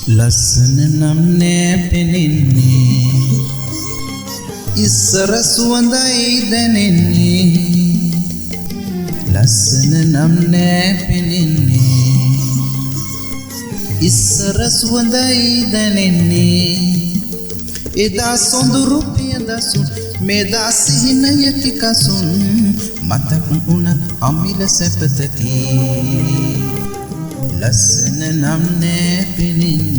ලස්සන නම් නෑ පෙනෙන්නේ ඉස්සර සුවඳයි දැනෙන්නේ ලස්සන නම් නෑ පෙනෙන්නේ ඉස්සර සුවඳයි දැනෙන්නේ එදා සොඳුරු පියදසුන් මෙදා සිහිනයකි කසුන් මතක් උනත් අමිල සැපතකි ලස්සන නම් නෑ පෙනෙන්නේ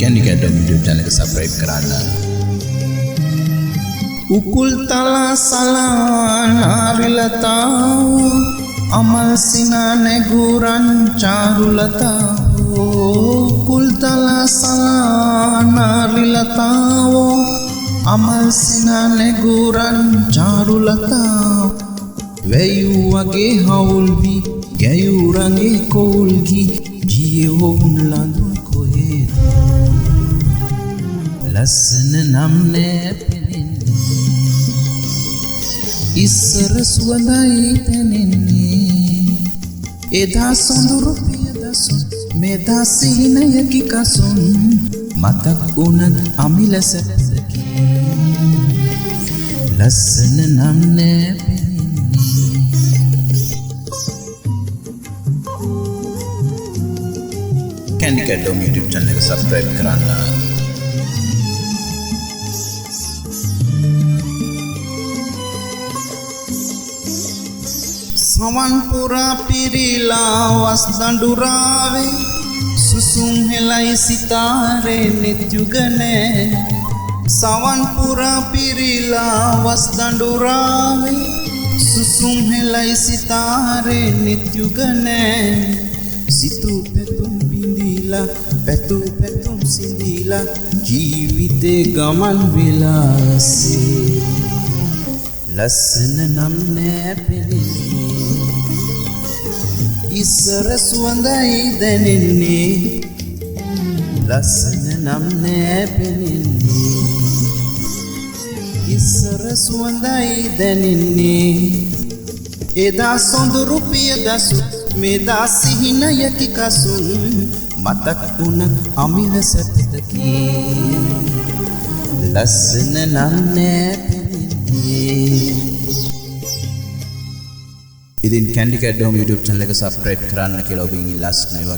Candy Academy YouTube channel को सब्सक्राइब कराना उकुल तला सला नारिलता अमल सिना ने गुरन चारुलता उकुल तला सला नारिलता अमल सिना ने गुरन चारुलता वेयु अगे हौल्वी गयु रंगे कोल्गी जिये वो उनलांदु लसन නම් නෑ පෙනෙන්නේ ඉස්සර සුවඳයි දැනෙන්නේ එදා සොඳුරු පියදසුන් මෙදා සිහිනයකි කසුන් මතක් උනත් අමිල සැපසකි ලස්සන නම් නෑ පෙනෙන්නේ Candy Academy YouTube channel එක subscribe කරන්න සවන් පුරා පිරීලා වස් දඬුරාවේ සුසුම් හෙලයි සිතාරේ නිත්‍යුගනේ සවන් පුරා පිරීලා වස් දඬුරාවේ සුසුම් හෙලයි සිතාරේ නිත්‍යුගනේ සිතු පැතුම් බිඳිලා පැතු පැතුම් සිඳිලා ජීවිතේ ගමන් වෙලාසේ ලස්සන නම් නෑ පෙනෙන්නේ ඉස්සර සුවඳයි දැනෙන්නේ ලස්සන නම් නෑ පෙනෙන්නේ ඉස්සර සුවඳයි දැනෙන්නේ එදා සොඳුරු පියදසුන් මෙදා සිහිනයකි කසුන් මතක් උනත් අමිල සැපතකි ලස්සන නම් නෑ ඉතින් Candy Academy YouTube channel එක subscribe කරන්න කියලා ඔබෙන් ඉල්ලා සිටිනවා.